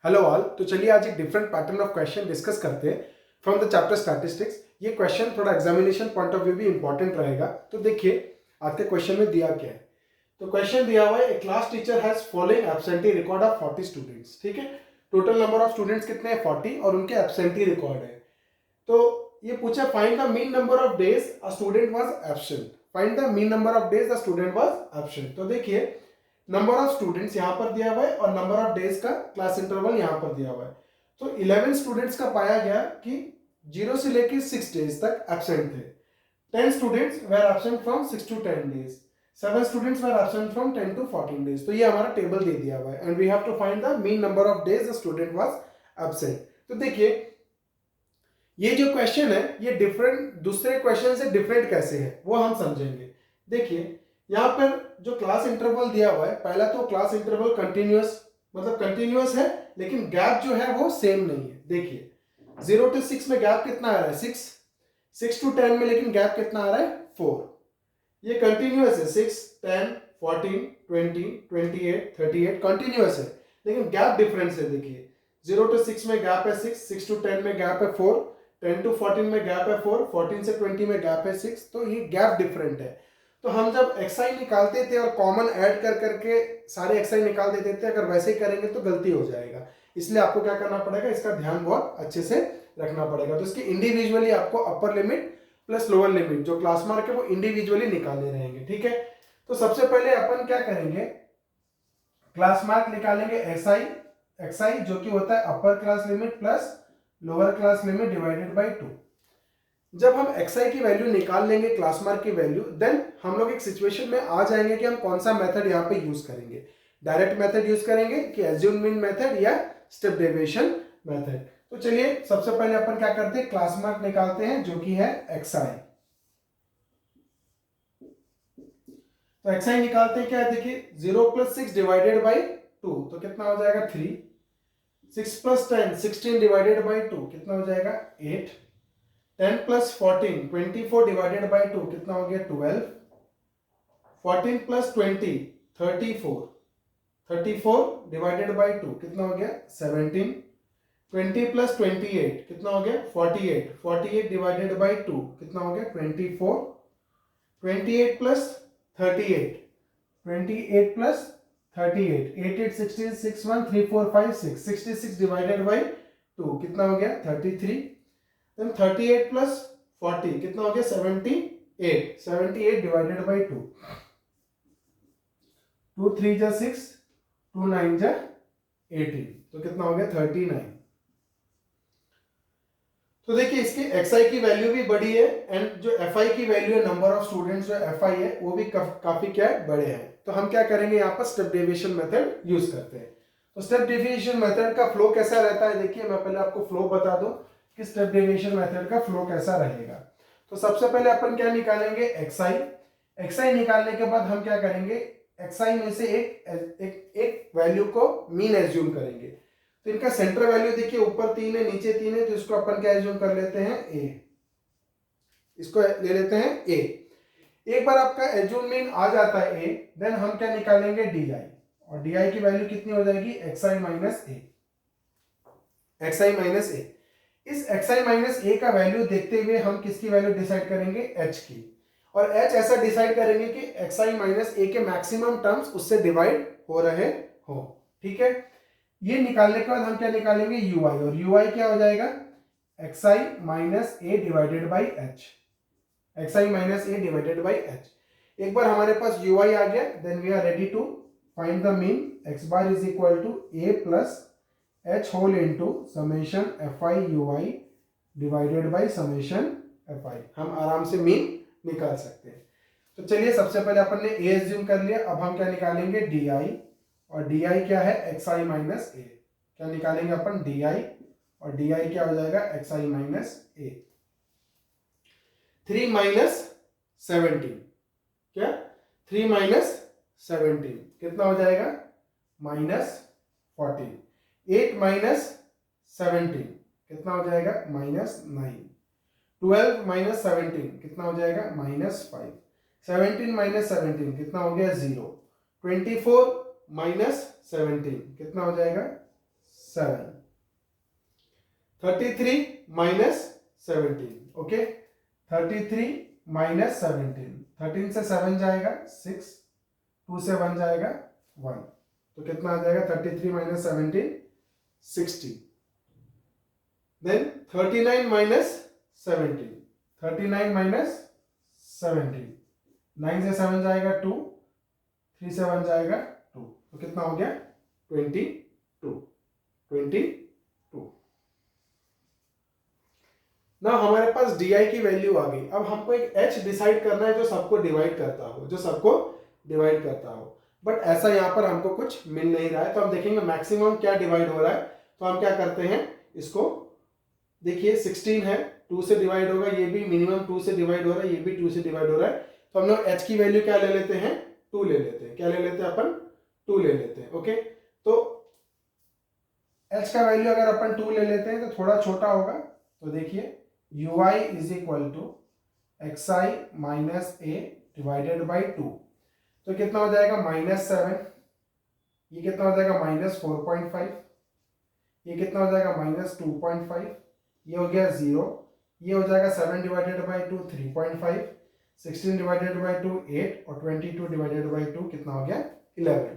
Hello all. तो चलिए आज एक different pattern of question discuss करते हैं फ्रॉम द चैप्टर स्टैटिस्टिक्स। ये क्वेश्चन थोड़ा एग्जामिनेशन पॉइंट ऑफ व्यू भी इंपॉर्टेंट रहेगा। तो देखिए आज के क्वेश्चन में दिया क्या है। तो क्वेश्चन दिया हुआ है, a class teacher has following absentee record of 40 students. ठीक है, टोटल नंबर ऑफ स्टूडेंट्स कितने हैं 40 और उनके एब्सेंटी रिकॉर्ड है। तो ये पूछा find the mean number of days a student was absent. Find the mean number of days the student was absent. तो देखिए नंबर ऑफ स्टूडेंट्स यहां पर दिया हुआ है और नंबर ऑफ डेज का क्लास इंटरवल यहां पर दिया हुआ है। तो 11 स्टूडेंट्स का पाया गया कि 0 से लेकर 6 डेज तक एब्सेंट थे। 10 students were absent from 6 to 10 days. 7 students were absent from 10 to 14 days. तो ये हमारा टेबल दे दिया हुआ है and we have to find the mean number of days the student was absent. तो देखिए ये जो क्वेश्चन है ये डिफरेंट दूसरे क्वेश्चन से डिफरेंट कैसे है वो हम समझेंगे। देखिए यहाँ पर जो क्लास इंटरवल दिया हुआ है, पहला तो क्लास इंटरवल कंटिन्यूअस मतलब कंटिन्यूअस है लेकिन गैप जो है वो सेम नहीं है। देखिए 0 to 6 में गैप कितना आ रहा है 6, 6 to 10 में लेकिन गैप कितना आ रहा है 4। ये कंटिन्यूअस है 6, 10, 14, 20, 28, 38 कंटिन्यूअस है लेकिन गैप डिफरेंस है। देखिए 0 to 6 में गैप है 6, 6 to 10 में गैप है 4, 10 to 14 में गैप है 4, 14 से 20 में गैप है 6। तो ये गैप डिफरेंट है। तो हम जब एक्सआई निकालते थे और कॉमन ऐड कर करके सारे एक्सआई निकाल देते थे, अगर वैसे ही करेंगे तो गलती हो जाएगा। इसलिए आपको क्या करना पड़ेगा, इसका ध्यान बहुत अच्छे से रखना पड़ेगा। तो इसकी इंडिविजुअली आपको upper limit plus lower limit जो क्लास मार्क है वो इंडिविजुअली निकालने रहेंगे। ठीक है, तो सबसे पहले अपन क्या करेंगे, क्लास मार्क निकालेंगे एक्सआई, एक्सआई जो कि होता है upper class limit plus lower class limit divided by 2। जब हम xi की वैल्यू निकाल लेंगे क्लास मार्क की वैल्यू, देन हम लोग एक सिचुएशन में आ जाएंगे कि हम कौन सा मेथड यहाँ पे यूज करेंगे। डायरेक्ट मेथड यूज करेंगे कि एज्यूम मीन मेथड या स्टेप डेविएशन मेथड। तो चलिए सबसे पहले अपन क्या करते हैं, क्लास मार्क निकालते हैं जो कि है xi। तो xi निकालते हैं क्या है, देखिए 0 + 6 डिवाइडेड बाई 2 तो कितना हो जाएगा 3, 6 + 10 16 डिवाइडेड बाई 2 कितना हो जाएगा 8, 10 + 14 24 डिवाइडेड बाई 2 कितना हो गया 12, 14 + 20 34, 34 डिवाइडेड बाई 2 कितना हो गया 17, 20 + 28 कितना हो गया 48, 48 डिवाइडेड बाई 2 कितना हो गया 24, 28 + 38, 28 + 38 8 8 16 6 1 3 4 5 6 66 डिवाइडेड बाई 2 कितना हो गया 33, then 38 plus 40 कितना हो गया 78, 78 डिवाइडेड बाई 2, 2 3 जा 6, 2 9 जा 18 तो कितना हो गया 39। तो देखिए इसकी xi की वैल्यू भी बड़ी है एंड जो fi की वैल्यू है, नंबर ऑफ स्टूडेंट्स जो fi है वो भी काफी क्या है बड़े हैं। तो हम क्या करेंगे यहाँ पर स्टेप डेविएशन मेथड यूज करते हैं। तो स्टेप डेविएशन मेथड का फ्लो कैसा रहता है, देखिए मैं पहले आपको फ्लो बता दूं कि स्टेप डेविएशन मेथड का फ्लो कैसा रहेगा। तो सबसे पहले अपन क्या निकालेंगे xi निकालने के बाद हम क्या करेंगे, xi में से एक वैल्यू को मीन एज्यूम करेंगे। तो इनका सेंटर वैल्यू देखिए ऊपर 3 है नीचे 3 है, तो इसको अपन क्या एज्यूम कर लेते हैं a, इसको ले लेते हैं a। एक बार आपका एज्यूम मीन आ जाता है a, देन हम क्या निकालेंगे di और di की वैल्यू कितनी हो जाएगी xi minus a, xi minus a। इस xi माइनस a का वैल्यू देखते हुए हम किसकी वैल्यू डिसाइड करेंगे h की, और h ऐसा डिसाइड करेंगे कि xi माइनस a के मैक्सिमम टर्म्स उससे डिवाइड हो रहे हो। ठीक है, ये निकालने के बाद हम क्या निकालेंगे ui, और ui क्या हो जाएगा xi minus a divided by h, xi minus a divided by h। एक बार हमारे पास ui आ गया, then we are ready to find the mean. x bar is equal to a plus h whole into summation fi ui divided by summation fi। हम आराम से mean निकाल सकते हैं। तो चलिए सबसे पहले अपन ने a एज्यूम कर लिया, अब हम क्या निकालेंगे di, और di क्या है xi माइनस a। क्या निकालेंगे अपन di, और di क्या हो जाएगा xi माइनस a। 3 माइनस 17 क्या 3 माइनस 17 कितना हो जाएगा माइनस 14, 8 माइनस 17 कितना हो जाएगा माइनस 9, 12 माइनस 17 कितना हो जाएगा माइनस 5, 17 माइनस 17 कितना हो गया 0, 24 माइनस 17 कितना हो जाएगा 7, 33 minus 17, ओके 33 minus 17, 13 से 7 जाएगा 6, 2 से 1 जाएगा 1, तो कितना आ जाएगा 33 minus 17, 60. Then 39 minus 17, 39 minus 17, 9 से 7 जाएगा 2, 3 से 1 जाएगा 2, तो कितना हो गया 22, 22. ना हमारे पास di की वैल्यू आ गई. अब हमको एक h डिसाइड करना है जो सबको डिवाइड करता हो, बट ऐसा यहाँ पर हमको कुछ मिल नहीं रहा है. तो हम देखेंगे मैक्सिमम क्या डिवाइड हो रहा है. तो हम क्या करते हैं, इसको देखिए 16 है, 2 से डिवाइड होगा, ये भी मिनिमम 2 से डिवाइड हो रहा है, ये भी 2 से डिवाइड हो रहा है. तो हम लोग h की वैल्यू क्या ले लेते हैं, 2 ले लेते हैं. क्या ले लेते हैं अपन, 2 ले लेते हैं. ओके, तो h का वैल्यू अगर अपन 2 ले लेते हैं तो थोड़ा छोटा होगा. तो देखिए ui is equal to xi minus a divided by 2, तो कितना हो जाएगा -7, ये कितना हो जाएगा -4.5, ये कितना हो जाएगा -2.5, ये हो गया 0, ये हो जाएगा 7 डिवाइडेड बाई 2 3.5, 16 डिवाइडेड बाई 2 8 और 22 डिवाइडेड बाई 2 कितना हो गया 11.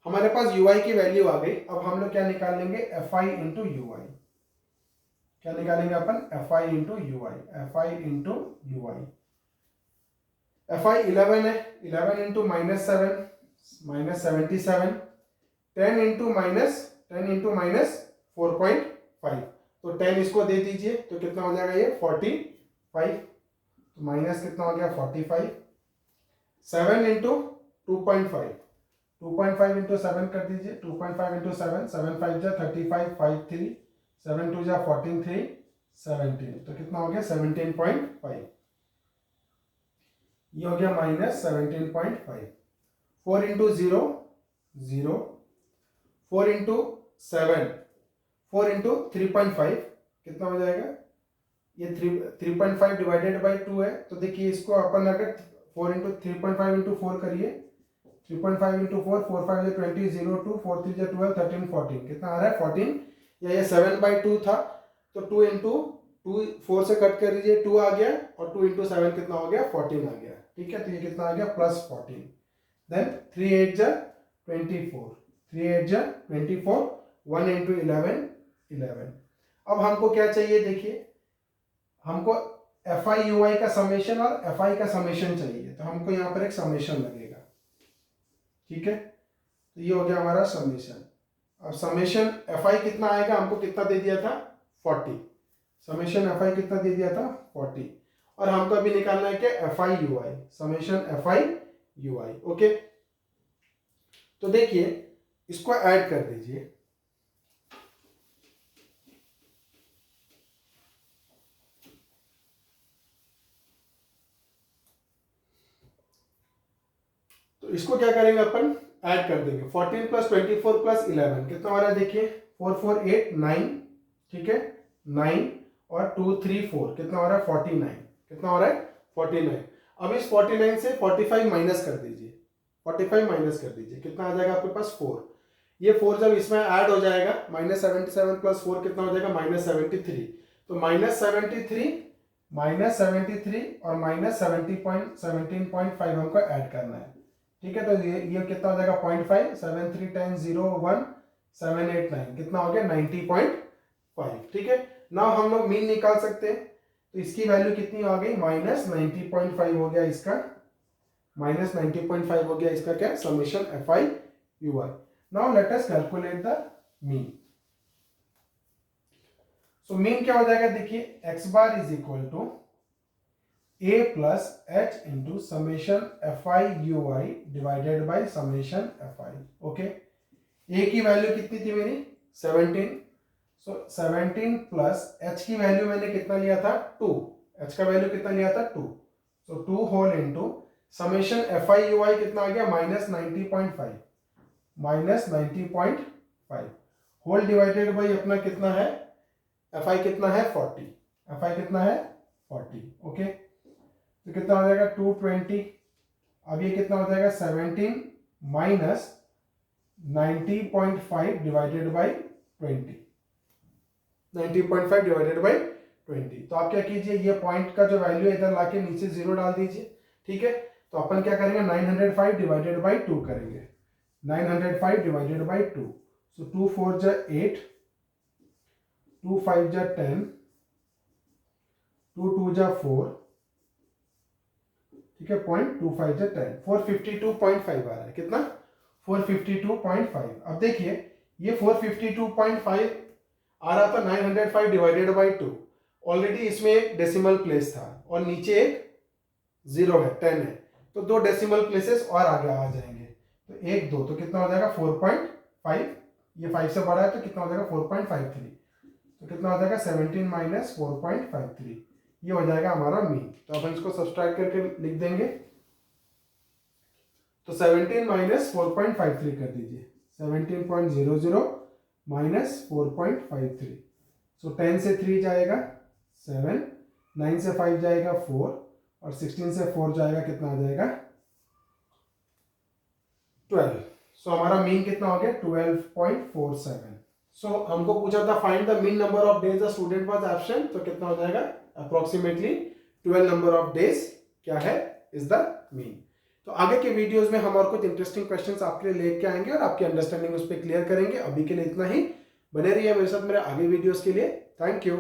हमारे पास ui की वैल्यू आ गई. अब हम लोग क्या निकाल लेंगे, fi इंटू ui. क्या निकालेंगे अपन, fi into ui, fi into ui. fi 11 है, 11 इंटू -7 -77, 10 इंटू माइनस 4.5, तो 10 इसको दे दीजिए तो कितना हो जाएगा ये 45, तो माइनस कितना हो गया 45. 7 इंटू 2.5, 2.5 इंटू 7 कर दीजिए, 2.5 इंटू 7, 7 5 जा 35, 5 3, 7 2 जा 14 3 17, तो कितना हो गया 17.5, ये हो गया -17.5. 4 इंटू 0 0, 4 इंटू 7, 4 इंटू 3.5 कितना हो जाएगा, ये 3.5 डिवाइडेड बाई 2 है. तो देखिए इसको अपन अगर 4 इंटू 3.5 इंटू 4 करिए, 3.5 इंटू 4, 4 5 20, 0 2, 4 3 12, 13 14, कितना आ रहा है 14. या ये 7/2 था, तो 2 इंटू 2 4 से कट कर दीजिए, 2 आ गया, और 2 इंटू 7 कितना हो गया 14 आ गया. ठीक है, तो ये कितना आ गया +14. देन 3 8 जा 24, 3 8 जा 24, 1 इंटू 11 11. अब हमको क्या चाहिए, देखिए हमको fi ui का समेशन और fi का समेशन चाहिए, तो हमको यहाँ पर एक समेशन लगेगा. ठीक है, तो ये हो गया हमारा समेशन. अब समेशन fi कितना आएगा, हमको कितना दे दिया था 40, समेशन fi कितना दे दिया था 40, और हमको अभी निकालना है क्या fi ui, summation fi ui. Okay, तो देखिए इसको ऐड कर दीजिए. तो इसको क्या करेंगे अपन, ऐड कर देंगे. 14 प्लस 24 प्लस 11 कितना हो रहा है, देखिए 4 4 8 9, ठीक है 9, और 2 3 4 कितना हो रहा है 49, कितना हो रहा है 49. अब इस 49 से 45 माइनस कर दीजिए, 45 माइनस कर दीजिए, कितना आ जाएगा आपके पास 4. ये 4 जब इसमें ऐड हो जाएगा, -77 प्लस 4 कितना हो जाएगा -73, तो -73 और -17.5 हमको ऐड करना है. ठीक है, तो ये कितना हो जाएगा 0.5, 7 3 10 0 1 7 8 9, कितना हो गया 90.5. ठीक है, नाउ हम लोग मीन निकाल सकते हैं. तो इसकी वैल्यू कितनी आ गई -90.5 हो गया इसका, -90.5 हो गया इसका क्या, summation fi ui. Now let us calculate the mean. So mean क्या हो जाएगा, देखिए x bar is equal to a plus h into summation fi ui divided by summation fi. Okay, a की वैल्यू कितनी थी मेरी 17, सो 17 प्लस h की value मैंने कितना लिया था 2, h का वैल्यू कितना लिया था 2, so 2 whole into summation fi ui कितना आ गया -90.5, -90.5 होल डिवाइडेड बाई अपना कितना है fi कितना है 40, fi कितना है 40. ओके, तो कितना हो जाएगा 220. अब ये कितना हो जाएगा 17 minus 90.5 divided by 20, 90.5 divided by 20। तो आप क्या कीजिए, ये पॉइंट का जो वैल्यू है इधर लाके नीचे 0 डाल दीजिए, ठीक है। तो अपन क्या करेंगे, 905 डिवाइडेड बाई 2 करेंगे, 905 डिवाइडेड बाई 2। सो 2 4 जा 8, 2 5 जा 10, 2 2 जा 4, ठीक है, 0.25 जा 10, 452.5 आ रहा है। कितना? 452.5। अब देखिए ये 452.5 आ रहा था 905 डिवाइडेड बाई 2। ऑलरेडी इसमें एक डेसिमल प्लेस था और नीचे एक 0 है, 10 है, तो 2 डेसिमल प्लेसेस और आगे आ जाएंगे। तो 1 2, तो कितना हो जाएगा 4.5, ये 5 से बड़ा है तो कितना हो जाएगा 4.53, तो कितना हो जाएगा 17 माइनस 4.53, ये हो जाएगा हमारा मीन। तो अपन इसको सब्सट्रैक्ट करके लिख देंगे। तो 17 माइनस 4.53 कर दीजिए, 17.00 माइनस 4.53। सो 10 से 3 जाएगा 7, 9 से 5 जाएगा 4 और 16 से 4 जाएगा, कितना आ जाएगा 12। सो हमारा मीन कितना हो गया 12.47। सो हमको पूछा था find the mean number of days the student was absent, तो कितना हो जाएगा अप्रोक्सीमेटली 12 नंबर ऑफ डेज क्या है इज द मीन। तो आगे के वीडियोस में हम और कुछ इंटरेस्टिंग क्वेश्चंस आपके लिए लेके आएंगे और आपकी अंडरस्टैंडिंग उस पर क्लियर करेंगे। अभी के लिए इतना ही, बने रहिए मेरे साथ मेरे आगे वीडियोस के लिए। Thank you.